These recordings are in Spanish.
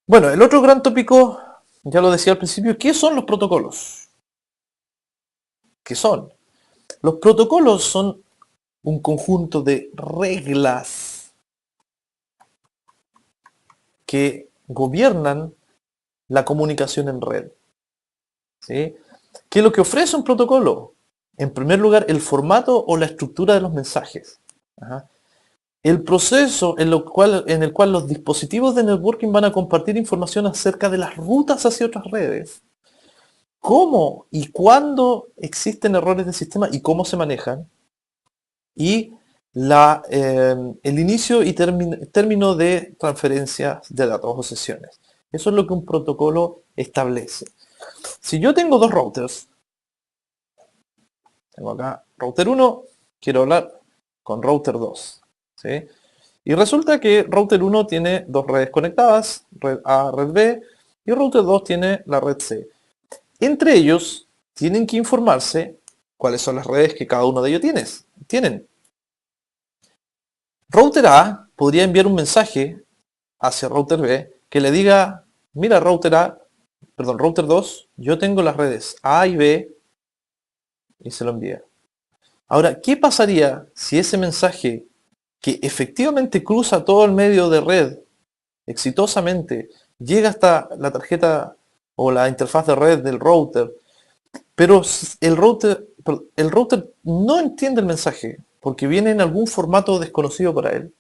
Bueno, el otro gran tópico, ya lo decía al principio, ¿qué son los protocolos? ¿Qué son? Los protocolos son un conjunto de reglas que gobiernan la comunicación en red. ¿Sí? ¿Qué es lo que ofrece un protocolo? En primer lugar, el formato o la estructura de los mensajes. Ajá. El proceso en el cual los dispositivos de networking van a compartir información acerca de las rutas hacia otras redes. Cómo y cuándo existen errores de sistema y cómo se manejan. Y el inicio y término de transferencia de datos o sesiones. Eso es lo que un protocolo establece. Si yo tengo dos routers, tengo acá router 1, quiero hablar con router 2. ¿Sí? Y resulta que router 1 tiene dos redes conectadas, red A, red B, y router 2 tiene la red C. Entre ellos tienen que informarse cuáles son las redes que cada uno de ellos tienen. Router A podría enviar un mensaje hacia router B que le diga, mira router 2, yo tengo las redes A y B, y se lo envía. Ahora, ¿qué pasaría si ese mensaje que efectivamente cruza todo el medio de red exitosamente llega hasta la tarjeta o la interfaz de red del router, pero el router no entiende el mensaje porque viene en algún formato desconocido para él?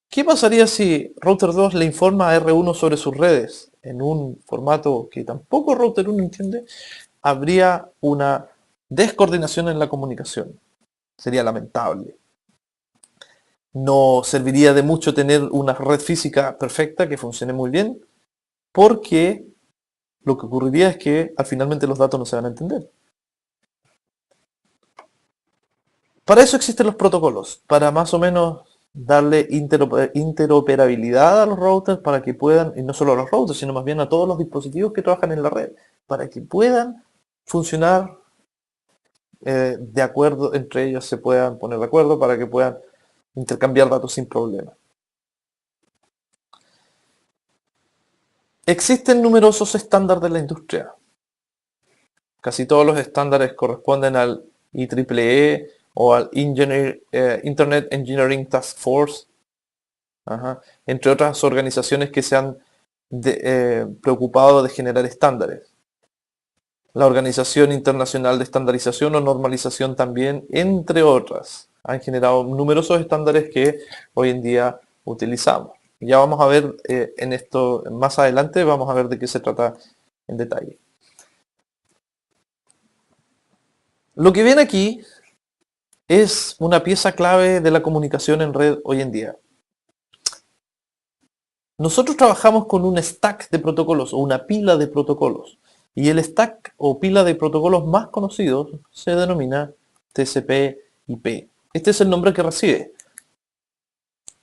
¿Qué pasaría si router 2 le informa a R1 sobre sus redes en un formato que tampoco router 1 entiende? Habría una descoordinación en la comunicación. Sería lamentable. No serviría de mucho tener una red física perfecta que funcione muy bien, porque lo que ocurriría es que finalmente los datos no se van a entender. Para eso existen los protocolos, para más o menos darle interoperabilidad a los routers para que puedan, y no solo a los routers, sino más bien a todos los dispositivos que trabajan en la red, para que puedan funcionar de acuerdo, entre ellos se puedan poner de acuerdo para que puedan intercambiar datos sin problema. Existen numerosos estándares de la industria. Casi todos los estándares corresponden al IEEE o al Internet Engineering Task Force, entre otras organizaciones que se han preocupado de generar estándares. La Organización Internacional de Estandarización o Normalización también, entre otras, han generado numerosos estándares que hoy en día utilizamos. Ya vamos a ver en esto más adelante, vamos a ver de qué se trata en detalle. Lo que ven aquí es una pieza clave de la comunicación en red hoy en día. Nosotros trabajamos con un stack de protocolos o una pila de protocolos. Y el stack o pila de protocolos más conocidos se denomina TCP/IP. Este es el nombre que recibe.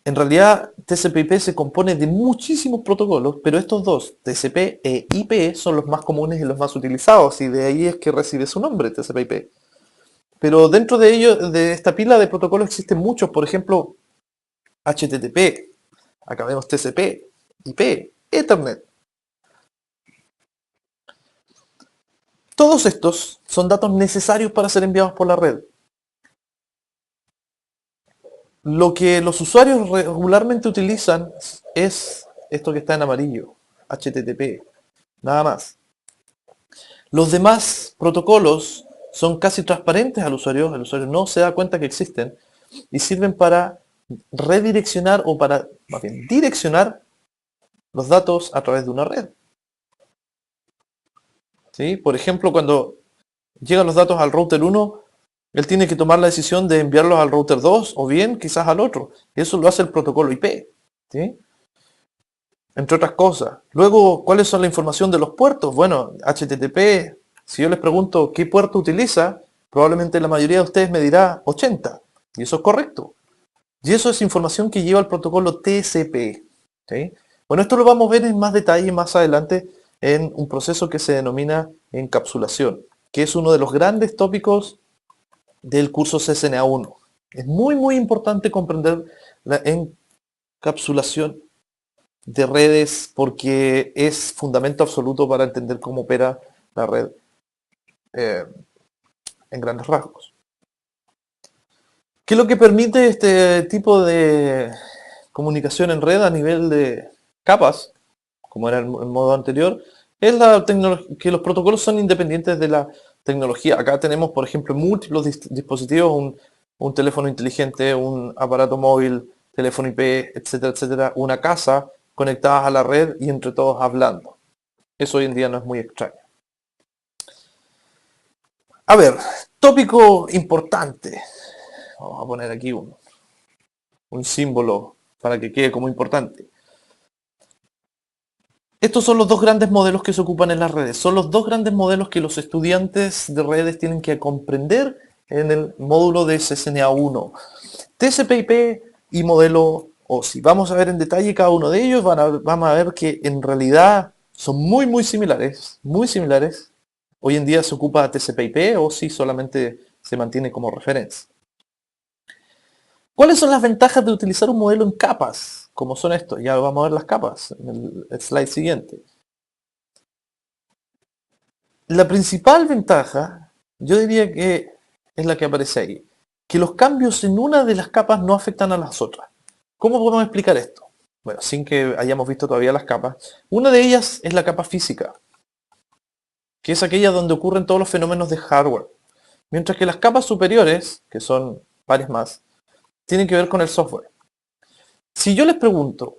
En realidad, TCP/IP se compone de muchísimos protocolos, pero estos dos, TCP e IP, son los más comunes y los más utilizados, y de ahí es que recibe su nombre, TCP/IP. Pero dentro de ello, de esta pila de protocolos existen muchos, por ejemplo, HTTP, acá vemos TCP, IP, Ethernet. Todos estos son datos necesarios para ser enviados por la red. Lo que los usuarios regularmente utilizan es esto que está en amarillo, HTTP, nada más. Los demás protocolos son casi transparentes al usuario no se da cuenta que existen y sirven para redireccionar o para, más bien, direccionar los datos a través de una red. ¿Sí? Por ejemplo, cuando llegan los datos al router 1, él tiene que tomar la decisión de enviarlos al router 2 o bien quizás al otro. Eso lo hace el protocolo IP. ¿Sí? Entre otras cosas. Luego, ¿cuáles son la información de los puertos? Bueno, HTTP, si yo les pregunto qué puerto utiliza, probablemente la mayoría de ustedes me dirá 80. Y eso es correcto. Y eso es información que lleva el protocolo TCP. ¿Sí? Bueno, esto lo vamos a ver en más detalle más adelante en un proceso que se denomina encapsulación, que es uno de los grandes tópicos del curso CCNA 1. Es muy, muy importante comprender la encapsulación de redes porque es fundamento absoluto para entender cómo opera la red eh, en grandes rasgos. ¿Qué es lo que permite este tipo de comunicación en red a nivel de capas, como era el modo anterior? Es que los protocolos son independientes de la tecnología. Acá tenemos, por ejemplo, múltiples dispositivos, un teléfono inteligente, un aparato móvil, teléfono IP, etcétera, etcétera, una casa conectadas a la red y entre todos hablando. Eso hoy en día no es muy extraño. A ver, tópico importante. Vamos a poner aquí un símbolo para que quede como importante. Estos son los dos grandes modelos que se ocupan en las redes. Son los dos grandes modelos que los estudiantes de redes tienen que comprender en el módulo de CCNA1. TCP/IP y modelo OSI. Vamos a ver en detalle cada uno de ellos. Vamos a ver que en realidad son muy similares. Muy similares. Hoy en día se ocupa TCP/IP, OSI solamente se mantiene como referencia. ¿Cuáles son las ventajas de utilizar un modelo en capas? Como son estos, ya vamos a ver las capas en el slide siguiente. La principal ventaja, yo diría que es la que aparece ahí, que los cambios en una de las capas no afectan a las otras. ¿Cómo podemos explicar esto? Bueno, sin que hayamos visto todavía las capas. Una de ellas es la capa física, que es aquella donde ocurren todos los fenómenos de hardware. Mientras que las capas superiores, que son varias más, tienen que ver con el software. Si yo les pregunto,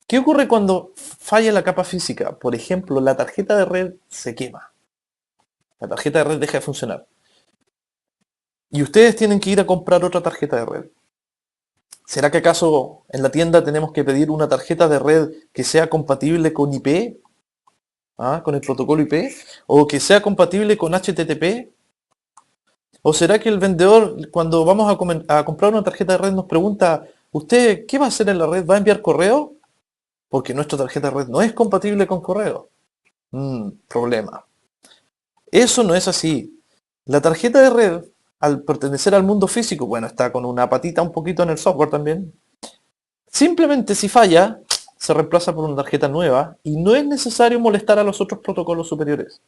¿qué ocurre cuando falla la capa física? Por ejemplo, la tarjeta de red se quema. La tarjeta de red deja de funcionar. Y ustedes tienen que ir a comprar otra tarjeta de red. ¿Será que acaso en la tienda tenemos que pedir una tarjeta de red que sea compatible con IP? ¿Ah? Con el protocolo IP. ¿O que sea compatible con HTTP? ¿O será que el vendedor, cuando vamos a comprar una tarjeta de red, nos pregunta, ¿usted qué va a hacer en la red? ¿Va a enviar correo? Porque nuestra tarjeta de red no es compatible con correo. Problema. Eso no es así. La tarjeta de red, al pertenecer al mundo físico, bueno, está con una patita un poquito en el software también. Simplemente si falla, se reemplaza por una tarjeta nueva y no es necesario molestar a los otros protocolos superiores.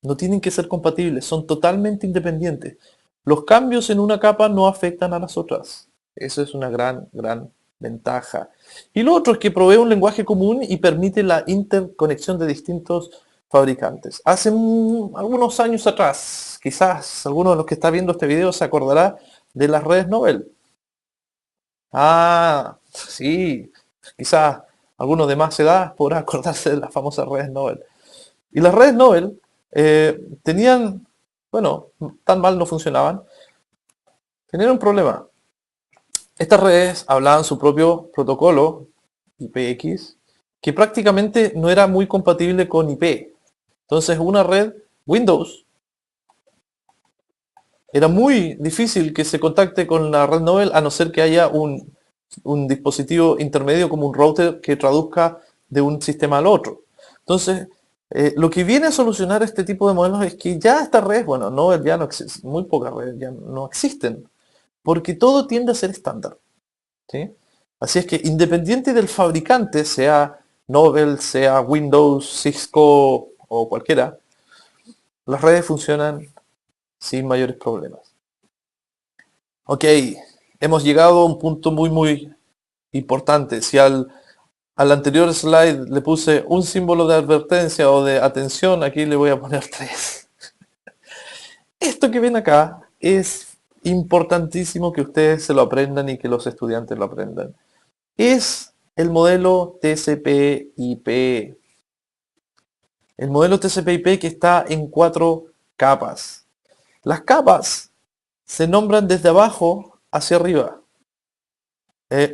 No tienen que ser compatibles, son totalmente independientes. Los cambios en una capa no afectan a las otras. Eso es una gran ventaja. Y lo otro es que provee un lenguaje común y permite la interconexión de distintos fabricantes. Hace algunos años atrás, quizás alguno de los que está viendo este video se acordará de las redes Nobel. Ah, sí, quizás algunos de más edad podrán acordarse de las famosas redes Nobel. Y las redes Nobel tenían, bueno, tan mal no funcionaban, tenían un problema. Estas redes hablaban su propio protocolo, IPX, que prácticamente no era muy compatible con IP. Entonces una red Windows era muy difícil que se contacte con la red Nobel a no ser que haya un dispositivo intermedio como un router que traduzca de un sistema al otro. Entonces, lo que viene a solucionar este tipo de modelos es que ya estas redes, bueno, Nobel ya no existe, muy pocas redes ya no existen, porque todo tiende a ser estándar. ¿Sí? Así es que independiente del fabricante, sea Nobel, sea Windows, Cisco o cualquiera, las redes funcionan sin mayores problemas. Ok, hemos llegado a un punto muy importante. Si al anterior slide le puse un símbolo de advertencia o de atención, aquí le voy a poner 3. Esto que ven acá es importantísimo que ustedes se lo aprendan y que los estudiantes lo aprendan. Es el modelo TCP/IP. El modelo TCP/IP que está en 4 capas. Las capas se nombran desde abajo hacia arriba.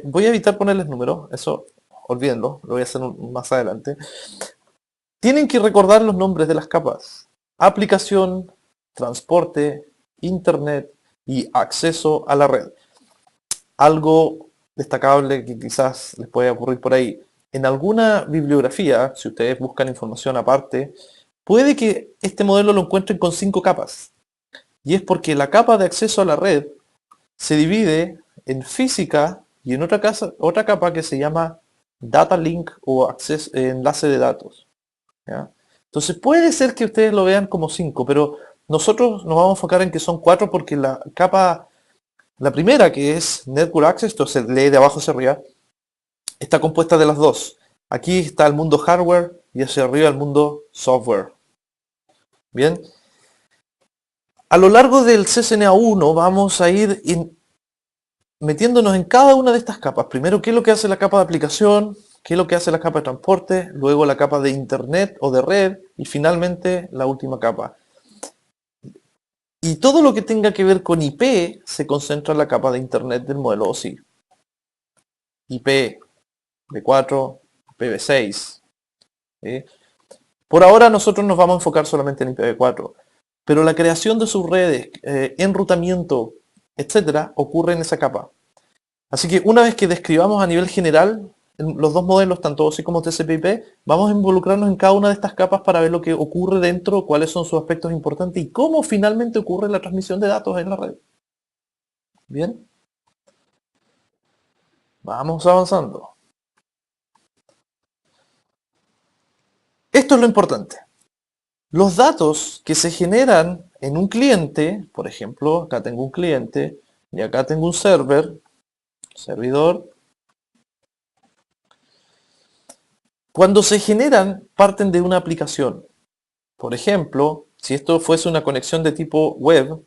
Voy a evitar ponerles números, eso olvídenlo, lo voy a hacer más adelante. Tienen que recordar los nombres de las capas. Aplicación, transporte, internet y acceso a la red. Algo destacable que quizás les puede ocurrir por ahí. En alguna bibliografía, si ustedes buscan información aparte, puede que este modelo lo encuentren con 5 capas. Y es porque la capa de acceso a la red se divide en física y en otra capa que se llama data link o enlace de datos. ¿Ya? Entonces puede ser que ustedes lo vean como 5, pero nosotros nos vamos a enfocar en que son 4 porque la primera, que es Network Access, entonces lee de abajo hacia arriba, está compuesta de las dos. Aquí está el mundo hardware y hacia arriba el mundo software. Bien. A lo largo del CCNA 1 vamos a ir metiéndonos en cada una de estas capas. Primero, qué es lo que hace la capa de aplicación, qué es lo que hace la capa de transporte, luego la capa de internet o de red y finalmente la última capa. Y todo lo que tenga que ver con IP se concentra en la capa de internet del modelo OSI. IPv4, IPv6. ¿Sí? Por ahora nosotros nos vamos a enfocar solamente en IPv4, pero la creación de sus redes, enrutamiento, etcétera, ocurre en esa capa. Así que una vez que describamos a nivel general los dos modelos, tanto OSI como TCP/IP, vamos a involucrarnos en cada una de estas capas para ver lo que ocurre dentro, cuáles son sus aspectos importantes y cómo finalmente ocurre la transmisión de datos en la red. Bien, vamos avanzando. Esto es lo importante. Los datos que se generan en un cliente, por ejemplo, acá tengo un cliente y acá tengo un servidor. Cuando se generan, parten de una aplicación. Por ejemplo, si esto fuese una conexión de tipo web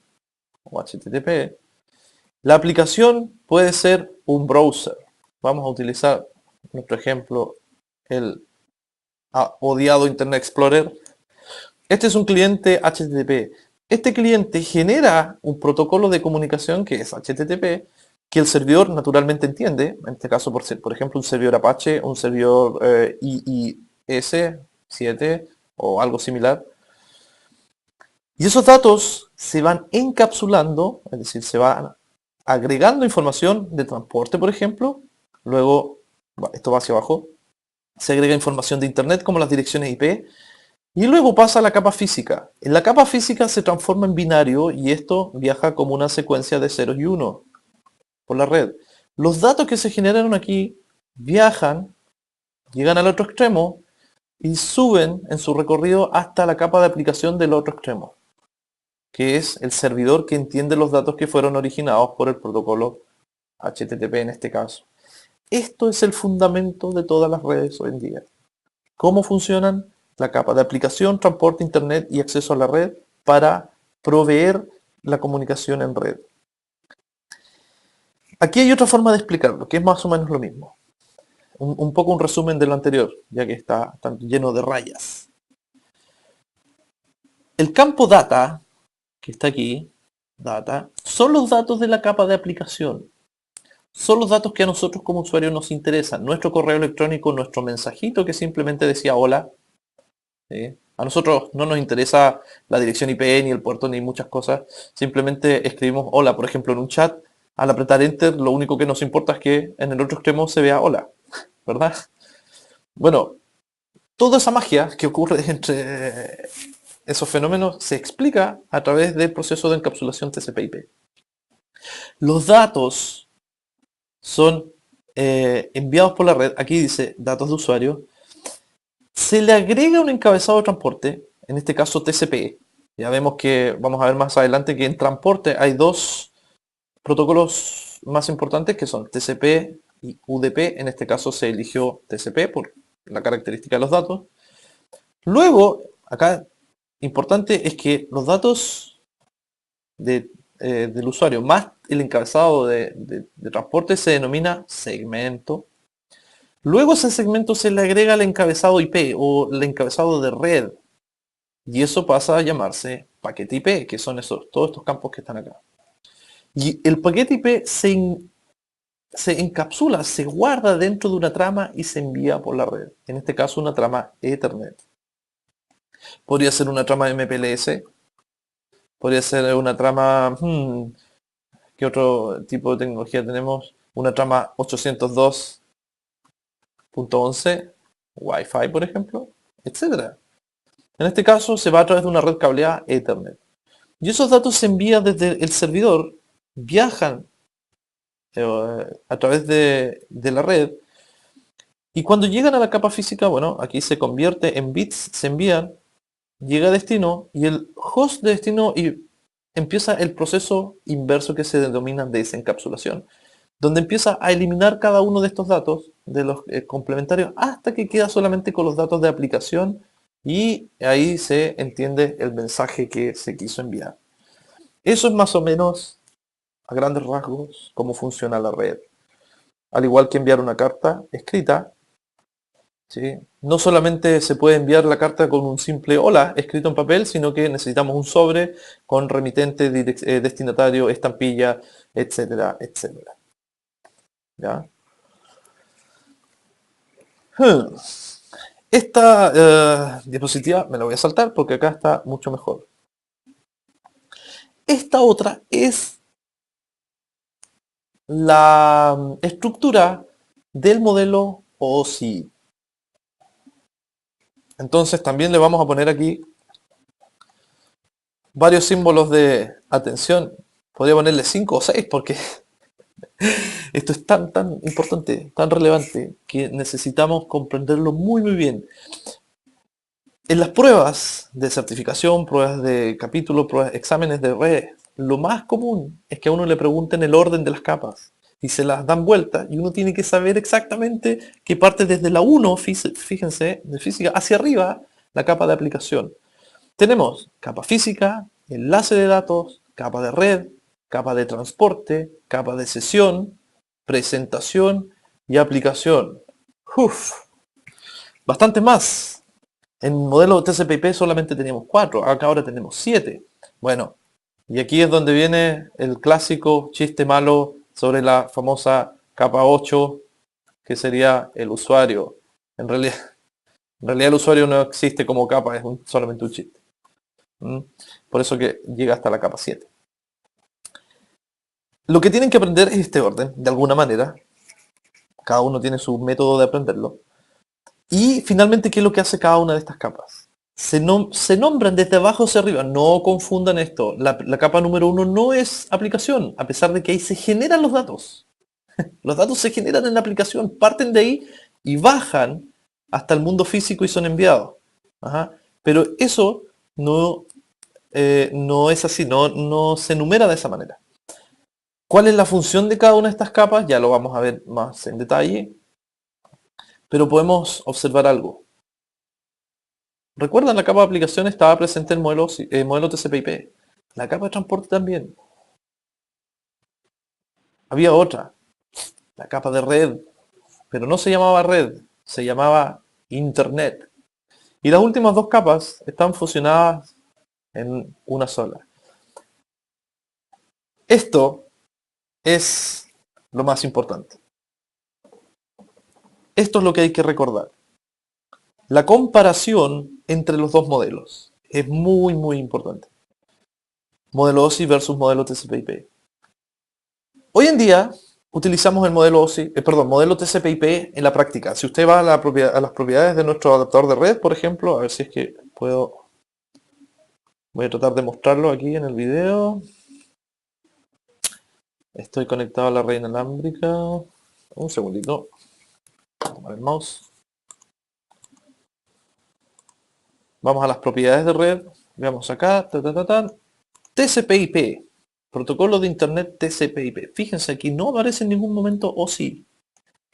o HTTP, la aplicación puede ser un browser. Vamos a utilizar nuestro ejemplo, el odiado Internet Explorer. Este es un cliente HTTP. Este cliente genera un protocolo de comunicación que es HTTP, que el servidor naturalmente entiende, en este caso por ejemplo un servidor Apache, un servidor IIS-7 o algo similar. Y esos datos se van encapsulando, es decir, se van agregando información de transporte, por ejemplo, luego esto va hacia abajo, se agrega información de internet como las direcciones IP, y luego pasa a la capa física. En la capa física se transforma en binario y esto viaja como una secuencia de ceros y unos por la red. Los datos que se generaron aquí viajan, llegan al otro extremo y suben en su recorrido hasta la capa de aplicación del otro extremo, que es el servidor que entiende los datos que fueron originados por el protocolo HTTP en este caso. Esto es el fundamento de todas las redes hoy en día. ¿Cómo funcionan? La capa de aplicación, transporte, internet y acceso a la red para proveer la comunicación en red. Aquí hay otra forma de explicarlo, que es más o menos lo mismo. Un poco un resumen de lo anterior, ya que está tan lleno de rayas. El campo data, que está aquí, data, son los datos de la capa de aplicación. Son los datos que a nosotros como usuarios nos interesan. Nuestro correo electrónico, nuestro mensajito que simplemente decía hola. ¿Sí? A nosotros no nos interesa la dirección IP, ni el puerto, ni muchas cosas. Simplemente escribimos hola, por ejemplo, en un chat. Al apretar enter, lo único que nos importa es que en el otro extremo se vea hola, ¿verdad? Bueno, toda esa magia que ocurre entre esos fenómenos se explica a través del proceso de encapsulación TCP/IP. Los datos son enviados por la red, aquí dice datos de usuario, se le agrega un encabezado de transporte, en este caso TCP. Ya vemos que, vamos a ver más adelante, que en transporte hay dos protocolos más importantes que son TCP y UDP. En este caso se eligió TCP por la característica de los datos. Luego, acá, importante es que los datos del usuario más el encabezado de transporte se denomina segmento. Luego ese segmento se le agrega el encabezado IP o el encabezado de red. Y eso pasa a llamarse paquete IP, que son todos estos campos que están acá. Y el paquete IP se encapsula, se guarda dentro de una trama y se envía por la red. En este caso una trama Ethernet. Podría ser una trama MPLS. Podría ser una trama... ¿qué otro tipo de tecnología tenemos? Una trama 802.11, Wi-Fi por ejemplo, etcétera. En este caso se va a través de una red cableada Ethernet. Y esos datos se envían desde el servidor, viajan a través de la red Y cuando llegan a la capa física, bueno, aquí se convierte en bits, se envían, llega a destino y el host de destino y empieza el proceso inverso que se denomina desencapsulación, donde empieza a eliminar cada uno de estos datos, de los complementarios, hasta que queda solamente con los datos de aplicación y ahí se entiende el mensaje que se quiso enviar. Eso es más o menos, a grandes rasgos, cómo funciona la red. Al igual que enviar una carta escrita, ¿sí? No solamente se puede enviar la carta con un simple hola escrito en papel, sino que necesitamos un sobre con remitente, destinatario, estampilla, etcétera, etcétera. ¿Ya? Hmm. Esta diapositiva me la voy a saltar porque acá está mucho mejor. Esta otra es la estructura del modelo OSI. Entonces también le vamos a poner aquí varios símbolos de atención. Podría ponerle 5 o 6 porque esto es tan importante, tan relevante, que necesitamos comprenderlo muy bien. En las pruebas de certificación, pruebas de capítulo, pruebas, exámenes de red, lo más común es que a uno le pregunten el orden de las capas y se las dan vuelta y uno tiene que saber exactamente que parte desde la 1, fíjense, de física, hacia arriba la capa de aplicación. Tenemos capa física, enlace de datos, capa de red, capa de transporte, capa de sesión, presentación y aplicación. Uf, bastante más. En modelo TCP/IP solamente teníamos 4, acá ahora tenemos 7. Bueno, y aquí es donde viene el clásico chiste malo sobre la famosa capa 8, que sería el usuario. En realidad el usuario no existe como capa, es solamente un chiste. Por eso que llega hasta la capa 7. Lo que tienen que aprender es este orden, de alguna manera. Cada uno tiene su método de aprenderlo. Y finalmente, ¿qué es lo que hace cada una de estas capas? Se nombran desde abajo hacia arriba. No confundan esto. La capa número 1 no es aplicación, a pesar de que ahí se generan los datos. Los datos se generan en la aplicación, parten de ahí y bajan hasta el mundo físico y son enviados. Ajá. Pero eso no es así, no se enumera de esa manera. ¿Cuál es la función de cada una de estas capas? Ya lo vamos a ver más en detalle. Pero podemos observar algo. ¿Recuerdan? La capa de aplicación estaba presente en el modelo TCP/IP. La capa de transporte también. Había otra, la capa de red, pero no se llamaba red, se llamaba Internet. Y las últimas dos capas están fusionadas en una sola. Esto es lo más importante. Esto es lo que hay que recordar. La comparación entre los dos modelos es muy importante. Modelo OSI versus modelo TCP/IP. Hoy en día utilizamos el modelo OSI, modelo TCP/IP en la práctica. Si usted va a las propiedades de nuestro adaptador de red, por ejemplo, a ver si es que puedo. Voy a tratar de mostrarlo aquí en el video. Estoy conectado a la red inalámbrica. Un segundito. Voy a tomar el mouse. Vamos a las propiedades de red. Veamos acá. TCP/IP. Protocolo de Internet TCP/IP. Fíjense aquí, no aparece en ningún momento OSI.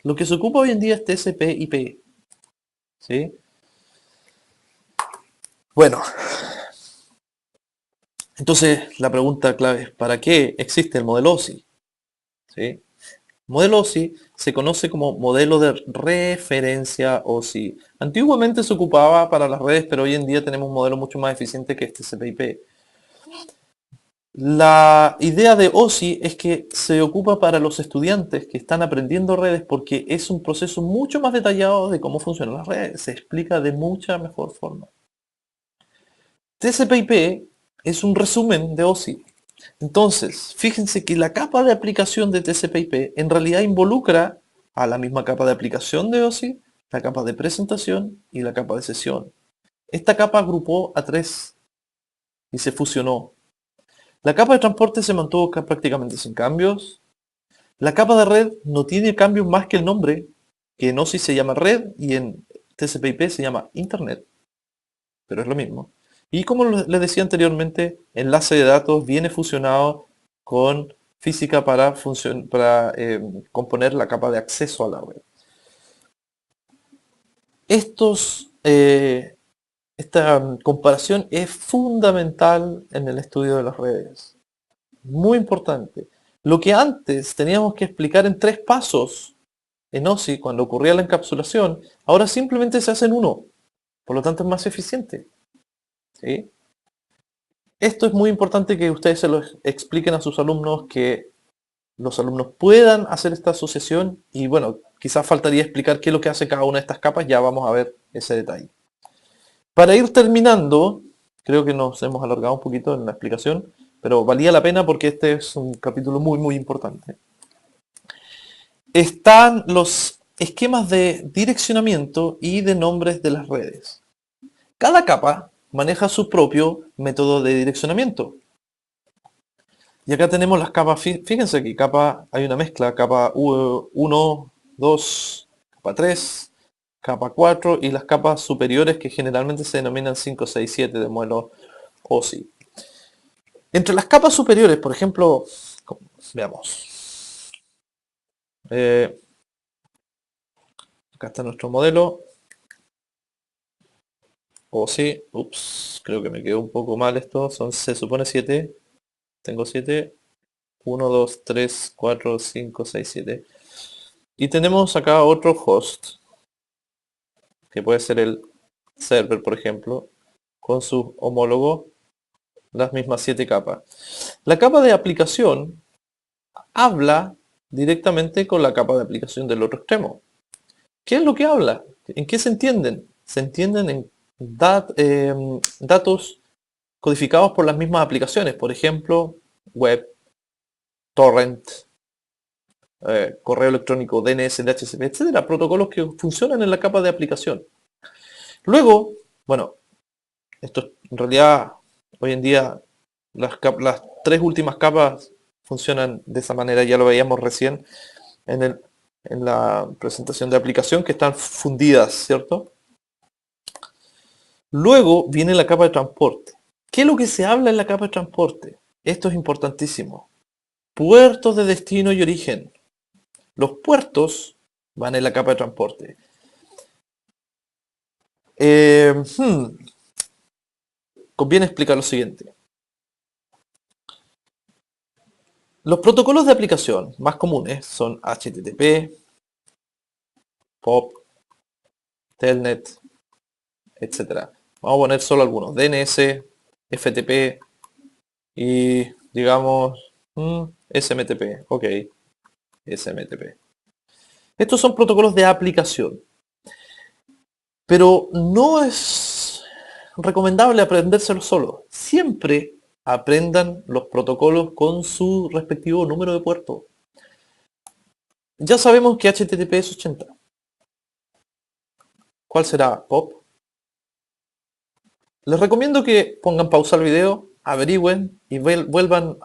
Lo que se ocupa hoy en día es TCP/IP. ¿Sí? Bueno. Entonces, la pregunta clave es, ¿para qué existe el modelo OSI? ¿Sí? Modelo OSI se conoce como modelo de referencia OSI. Antiguamente se ocupaba para las redes, pero hoy en día tenemos un modelo mucho más eficiente que este TCP/IP. La idea de OSI es que se ocupa para los estudiantes que están aprendiendo redes porque es un proceso mucho más detallado de cómo funcionan las redes. Se explica de mucha mejor forma. TCP/IP es un resumen de OSI. Entonces, fíjense que la capa de aplicación de TCP/IP en realidad involucra a la misma capa de aplicación de OSI, la capa de presentación y la capa de sesión. Esta capa agrupó a 3 y se fusionó. La capa de transporte se mantuvo prácticamente sin cambios. La capa de red no tiene cambios más que el nombre. que en OSI se llama red y en TCP/IP se llama Internet, pero es lo mismo. Y como les decía anteriormente, enlace de datos viene fusionado con física para componer la capa de acceso a la red. Esta comparación es fundamental en el estudio de las redes. Muy importante. Lo que antes teníamos que explicar en 3 pasos en OSI cuando ocurría la encapsulación, ahora simplemente se hace en uno. Por lo tanto es más eficiente. ¿Sí? Esto es muy importante que ustedes se lo expliquen a sus alumnos, que los alumnos puedan hacer esta asociación y bueno, quizás faltaría explicar qué es lo que hace cada una de estas capas, ya vamos a ver ese detalle. Para ir terminando, creo que nos hemos alargado un poquito en la explicación, pero valía la pena porque este es un capítulo muy importante. Están los esquemas de direccionamiento y de nombres de las redes. Cada capa maneja su propio método de direccionamiento. Y acá tenemos las capas, fíjense que hay una mezcla, capa 1, 2, capa 3, capa 4 y las capas superiores que generalmente se denominan 5, 6, 7 de modelo OSI. Entre las capas superiores, por ejemplo, veamos. Acá está nuestro modelo OSI. Ups, creo que me quedó un poco mal esto. Se supone 7. Tengo 7. 1, 2, 3, 4, 5, 6, 7. Y tenemos acá otro host, que puede ser el server, por ejemplo, con su homólogo, las mismas 7 capas. La capa de aplicación habla directamente con la capa de aplicación del otro extremo. ¿Qué es lo que habla? ¿En qué se entienden? Se entienden en datos codificados por las mismas aplicaciones, por ejemplo, web, torrent, correo electrónico, DNS, DHCP, etcétera, protocolos que funcionan en la capa de aplicación. Luego, bueno, esto en realidad hoy en día las 3 últimas capas funcionan de esa manera, ya lo veíamos recién en la presentación de aplicación, que están fundidas, ¿cierto? Luego viene la capa de transporte. ¿Qué es lo que se habla en la capa de transporte? Esto es importantísimo. Puertos de destino y origen. Los puertos van en la capa de transporte. Conviene explicar lo siguiente. Los protocolos de aplicación más comunes son HTTP, POP, Telnet, etc. Vamos a poner solo algunos. DNS, FTP y digamos SMTP. Ok, SMTP. Estos son protocolos de aplicación. Pero no es recomendable aprendérselos solo. Siempre aprendan los protocolos con su respectivo número de puerto. Ya sabemos que HTTP es 80. ¿Cuál será POP? Les recomiendo que pongan pausa al video, averigüen y vuelvan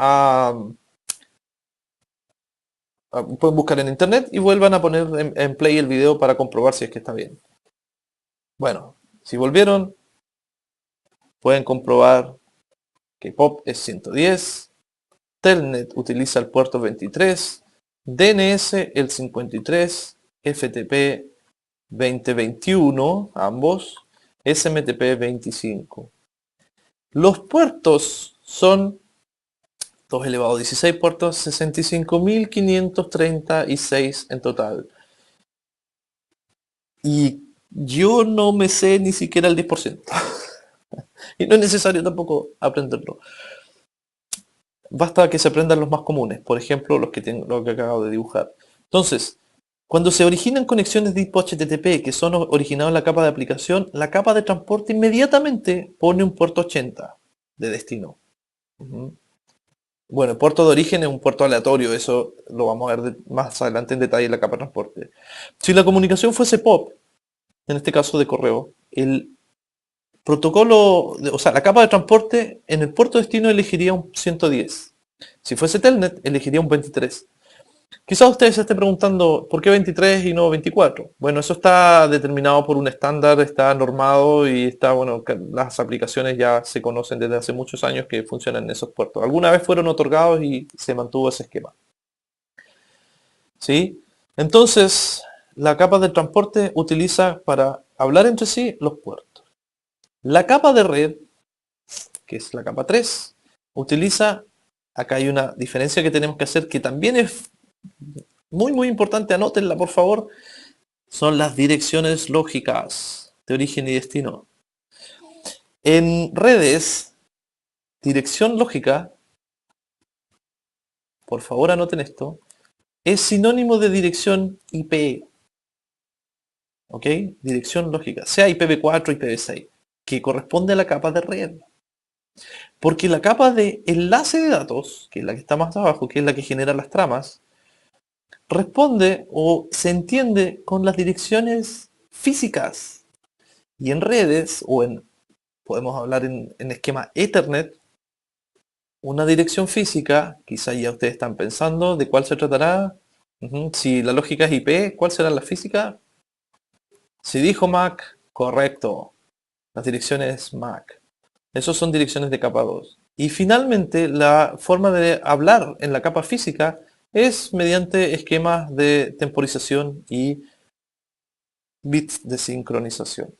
pueden buscar en internet y vuelvan a poner en play el video para comprobar si es que está bien. Bueno, si volvieron, pueden comprobar que POP es 110, Telnet utiliza el puerto 23, DNS el 53, FTP 2021, ambos, SMTP 25. Los puertos son 2 elevado a 16 puertos, 65.536 en total. Y yo no me sé ni siquiera el 10%. Y no es necesario tampoco aprenderlo. Basta que se aprendan los más comunes, por ejemplo, lo que acabo de dibujar. Entonces, cuando se originan conexiones de tipo HTTP que son originadas en la capa de aplicación, la capa de transporte inmediatamente pone un puerto 80 de destino. Bueno, el puerto de origen es un puerto aleatorio, eso lo vamos a ver más adelante en detalle en la capa de transporte. Si la comunicación fuese POP, en este caso de correo, el protocolo, o sea, la capa de transporte en el puerto de destino elegiría un 110. Si fuese Telnet, elegiría un 23. Quizás usted se esté preguntando, ¿por qué 23 y no 24? Bueno, eso está determinado por un estándar, está normado y está, bueno, las aplicaciones ya se conocen desde hace muchos años que funcionan en esos puertos. Alguna vez fueron otorgados y se mantuvo ese esquema. ¿Sí? Entonces, la capa de transporte utiliza para hablar entre sí los puertos. La capa de red, que es la capa 3, utiliza, acá hay una diferencia que tenemos que hacer que también es muy importante, anótenla por favor, son las direcciones lógicas de origen y destino. En redes, dirección lógica, por favor anoten esto, es sinónimo de dirección IP. ¿Ok? Dirección lógica, sea IPv4 o IPv6, que corresponde a la capa de red. Porque la capa de enlace de datos, que es la que está más abajo, que es la que genera las tramas, responde o se entiende con las direcciones físicas. Y en redes, podemos hablar en esquema Ethernet, una dirección física, quizá ya ustedes están pensando de cuál se tratará. Si la lógica es IP, ¿cuál será la física? Si dijo MAC, correcto. Las direcciones MAC. Esas son direcciones de capa 2. Y finalmente, la forma de hablar en la capa física es mediante esquemas de temporización y bits de sincronización.